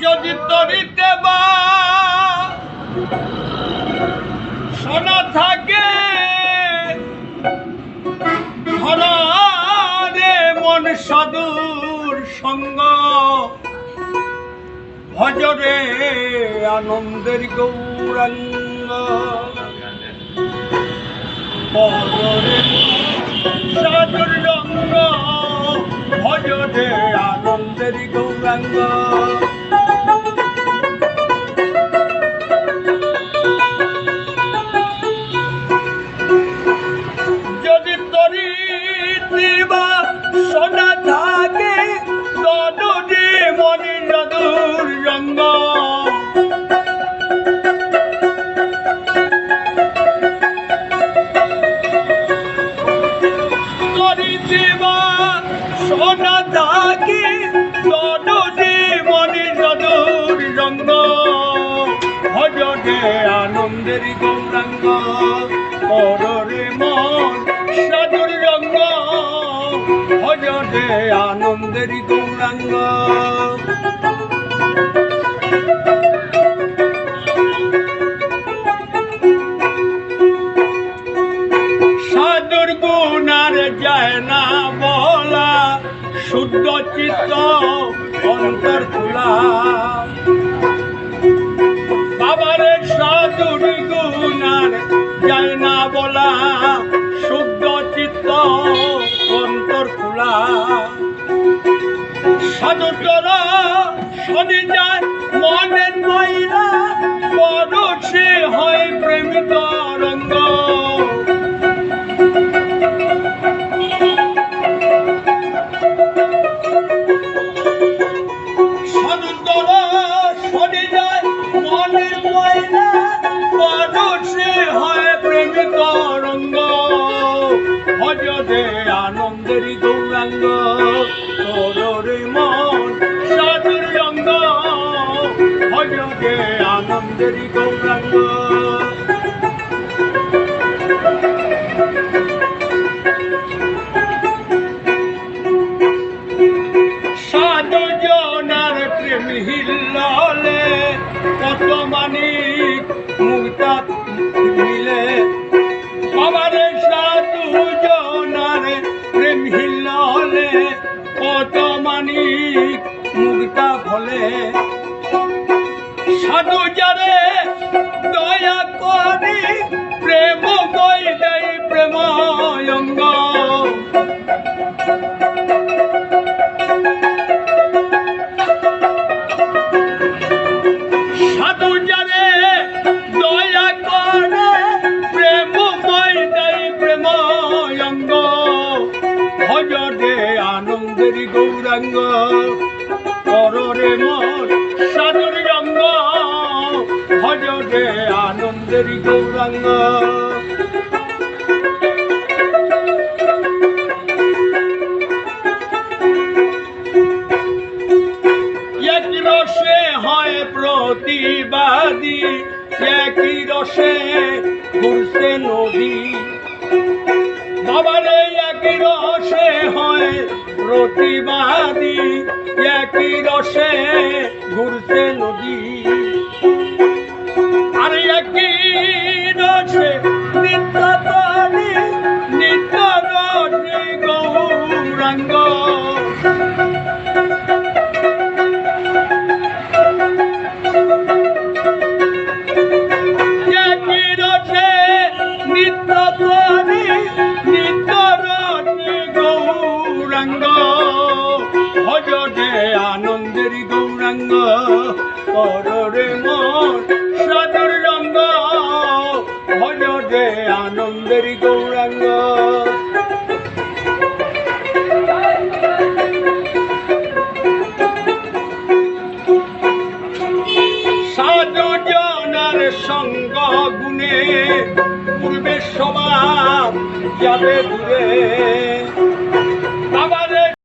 যদি তরিতে বা শোনা থাকে ধরে মন সাধুর সঙ্গ ভজরে আনন্দের গৌরাঙ্গ ভজরে সাধুর রঙ্গ ভজরে আনন্দের গৌরাঙ্গ যদি তরিতে বা শোনা থাকে তদরে মনে সাধুর রঙ্গ তরিতে বা শোনা থাকে তদরে মনে সাধুর রঙ্গ ভজরে আনন্দের গৌরাঙ্গ কররে মন সাধুর রঙ্গ ভজরে আনন্দের গৌরাঙ্গ সাধুর গুণার যায় না বলা শুদ্ধ চিত্ত অন্তর খোলা বাবারে সাধুর গুণার যায় না বলা শুদ্ধ চিত্ত অন্তর খোলা সাধুর দ্বারা শনি যায় মনের ময়লা পরশে হয় প্রেমিত রঙ্গ সাধুর দ্বারা শনি যায় মনের ময়লা পরশে হয় প্রেমিত রঙ্গ ভজরে আনন্দের গৌরাঙ্গ কররে মন সাধুর রঙ্গ ভজরে আনন্দের গৌরাঙ্গ সাধু জনার প্রেম হিল্লালে কত মানিক মুক্তা মিলে বাবারে সাধু জনার প্রেম হিল্লালে কত মানিক মুক্তা ফলে সাধু যারে দয়া করি প্রেম বই দেয় প্রেময়ঙ্গ সাধু যারে দয়া করে প্রেম বই দেয় প্রেময়ঙ্গ ভজরে আনন্দের গৌরাঙ্গ কররে মন সাধুর রঙ্গ ভজরে আনন্দের গৌরাঙ্গ এক রসে হয় প্রতিবাদী একই রসে ঘুরছে নদী বাবারে একই রসে হয় প্রতিবাদী একই রসে ঘুরছে নদী আর একই রসে নিত্য করি নিত্য রসে গৌরাঙ্গ একই রসে নিত্য করি নিত্য রসে গৌরাঙ্গ ভজরে আনন্দের গৌরাঙ্গ কররে মন সাধুর রঙ্গ ভজরে আনন্দের গৌরাঙ্গ সাধু জনার সঙ্গ গুণে পূর্বে স্বভাব যাবে দূরে